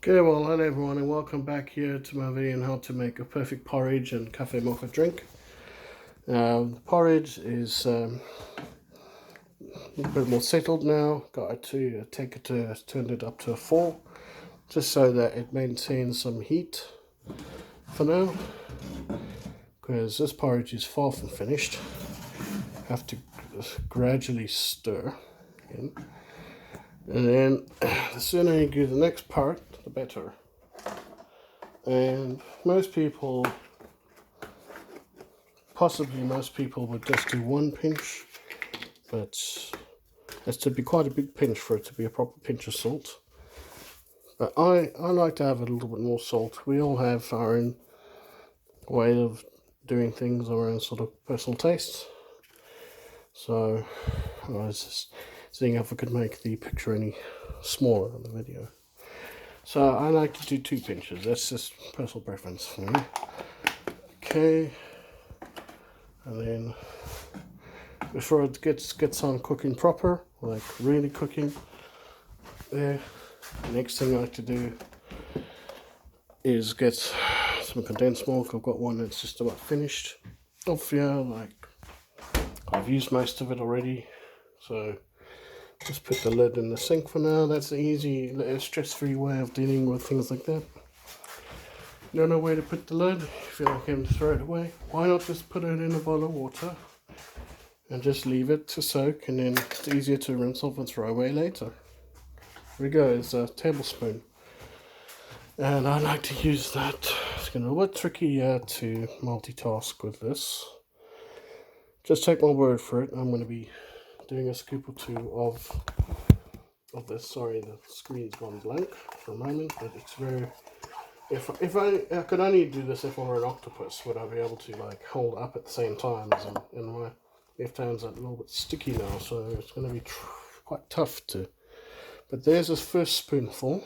Okay, well, hello everyone, and welcome back here to my video on how to make a perfect porridge and cafe mocha drink. The porridge is a bit more settled now. Got to take it to turn it up to a 4, just so that it maintains some heat for now. Because this porridge is far from finished. Have to gradually stir in. And then the sooner you do the next part, the better. And most people would just do 1 pinch, but it's to be quite a big pinch for it to be a proper pinch of salt. But I like to have a little bit more salt. We all have our own way of doing things, our own sort of personal tastes. So I was just seeing if I could make the picture any smaller on the video. So I like to do 2 pinches. That's just personal preference for me. Okay, and then before it gets on cooking proper, like really cooking, there, the next thing I like to do is get some condensed milk. I've got one that's just about finished off here. Like I've used most of it already, so just put the lid in the sink for now. That's an easy, stress-free way of dealing with things like that. You don't know where to put the lid, you feel like having to throw it away, why not just put it in a bowl of water and just leave it to soak, and then it's easier to rinse off and throw away later. Here we go, it's a tablespoon. And I like to use that. It's going to be a bit tricky to multitask with this. Just take my word for it, I'm going to be doing a scoop or 2 of this. Sorry, the screen's gone blank for a moment, but it's very... If I could only do this if I were an octopus, would I be able to like hold up at the same time? And my left hand's a little bit sticky now, so it's going to be quite tough to... But there's this first spoonful.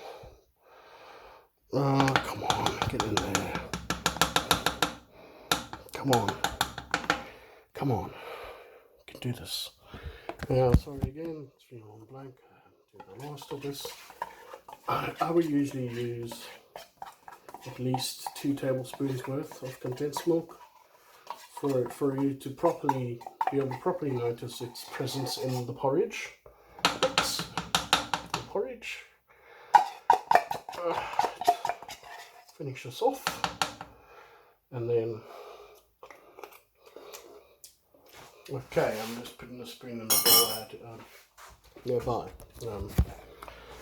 Come on, get in there. Come on. Come on. You can do this. Now, sorry again, it's been on blank. Do the last of this. I would usually use at least 2 tablespoons worth of condensed milk for you to be able to properly notice its presence in the porridge. Oops. The porridge. Finish this off, and then okay, I'm just putting the spoon in the bowl I had nearby.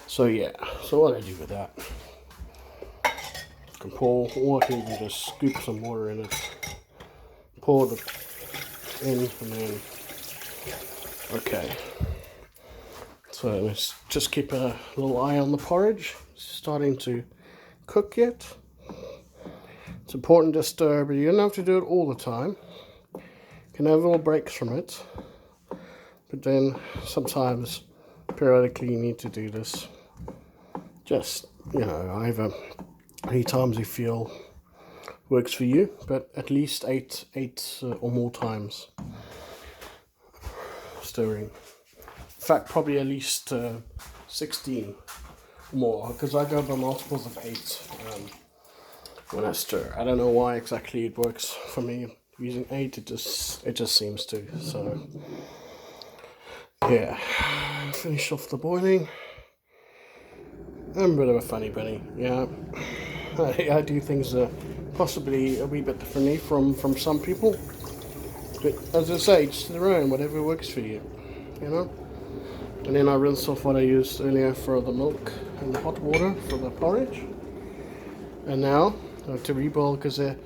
So yeah, so what I do with that, can pour, or I can even just scoop some water in it, pour it in, and then okay. So let's just keep a little eye on the porridge. It's starting to cook yet. It's important to stir, but you don't have to do it all the time. You can have little breaks from it, but then sometimes periodically you need to do this. Just, either any times you feel works for you, but at least eight or more times stirring. In fact, probably at least 16 more, because I go by multiples of 8 when I stir. I don't know why exactly it works for me. Using 8, it just seems to. So yeah, finish off the boiling. I'm a bit of a funny bunny. Yeah, I do things possibly a wee bit differently from some people. But as I say, just their own, whatever works for you, And then I rinse off what I used earlier for the milk and the hot water for the porridge. And now I have to reboil, because at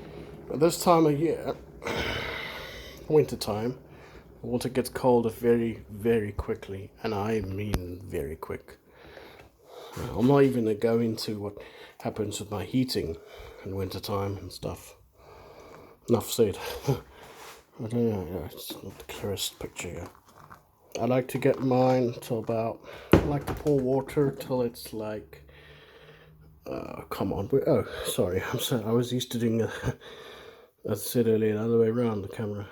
this time of year, winter time, the water gets cold very, very quickly, and I mean very quick. I'm not even going to go into what happens with my heating in winter time and stuff. Enough said. I don't know, it's not the clearest picture here. I like to get mine till about, I like to pour water till it's like, come on, oh, sorry, I'm sorry, I was used to doing, as I said earlier, the other way around the camera.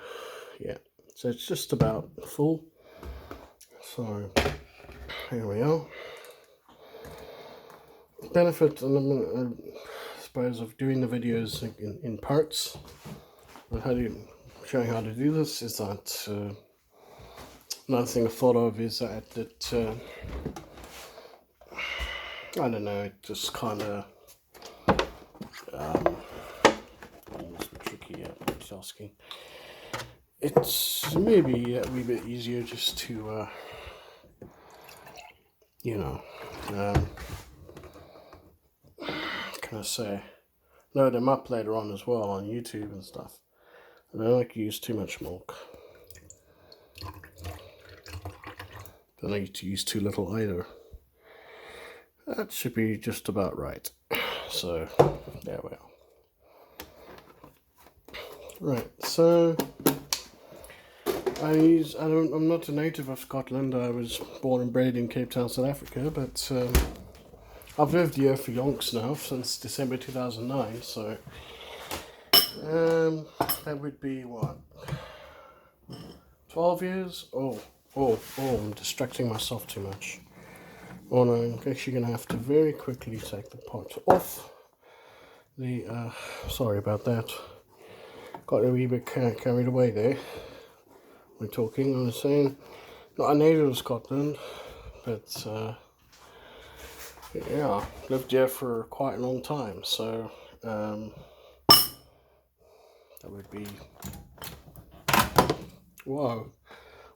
Yeah, so it's just about full. So, here we are. benefit, and I suppose, of doing the videos in parts, and showing how to do this, is that another thing I thought of is that I don't know, it just kind of almost a bit tricky at multitasking. It's maybe a wee bit easier just to you know, can I say, load them up later on as well on YouTube and stuff. I don't like to use too much milk. Don't like to use too little either. That should be just about right. So there we are. Right, so I'm not a native of Scotland. I was born and bred in Cape Town, South Africa, but I've lived here for yonks now, since December 2009, so that would be what, 12 years? Oh, I'm distracting myself too much. Oh no, I'm actually going to have to very quickly take the pot off. Sorry about that. Got a wee bit carried away there. We're talking, I was saying, not a native of Scotland, but yeah, lived here for quite a long time, so that would be, whoa,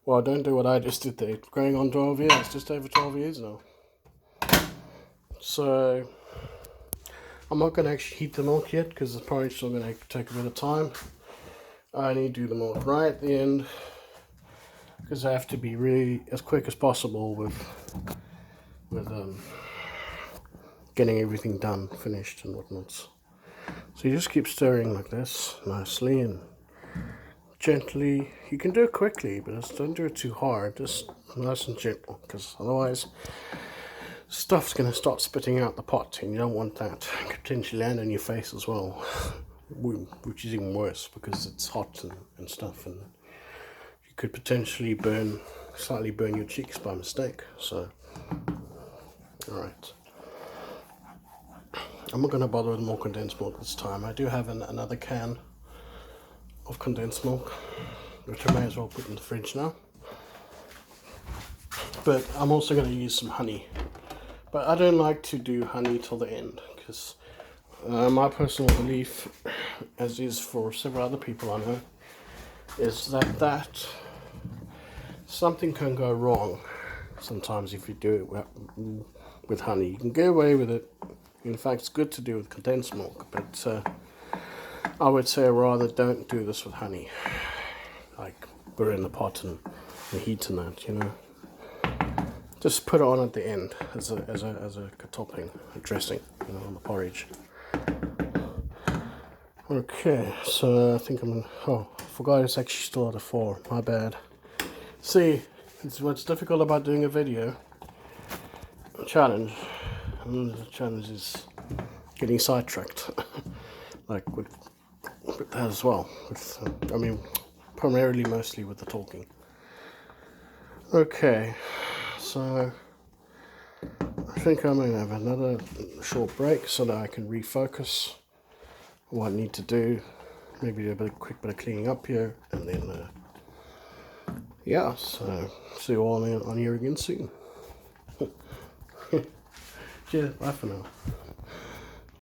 well, don't do what I just did there, going on 12 years, just over 12 years now. So I'm not going to actually heat the milk yet, because it's probably still going to take a bit of time. I need to do the milk right at the end, because I have to be really as quick as possible with getting everything done, finished and whatnot. So you just keep stirring like this, nicely and gently. You can do it quickly, but just don't do it too hard, just nice and gentle, because otherwise stuff's going to start spitting out the pot, and you don't want that. It could potentially land on your face as well, which is even worse because it's hot and stuff, and you could potentially slightly burn your cheeks by mistake. So, alright. I'm not going to bother with more condensed milk this time. I do have another can of condensed milk, which I may as well put in the fridge now. But I'm also going to use some honey. But I don't like to do honey till the end, because my personal belief, as is for several other people I know, is that something can go wrong sometimes if you do it with honey. You can get away with it. In fact, it's good to do with condensed milk, but I would say rather don't do this with honey. Like, put it in the pot and heat and that, you know. Just put it on at the end as a topping, a dressing, you know, on the porridge. Okay, so I think I forgot it's actually still at a 4, my bad. See, it's what's difficult about doing a video challenge, and the challenge is getting sidetracked, like with that as well, I mean, primarily mostly with the talking. Okay, so I think I'm going to have another short break so that I can refocus on what I need to do, maybe do a quick bit of cleaning up here, and then yeah, so see you all on here again soon. Cheers, bye for now.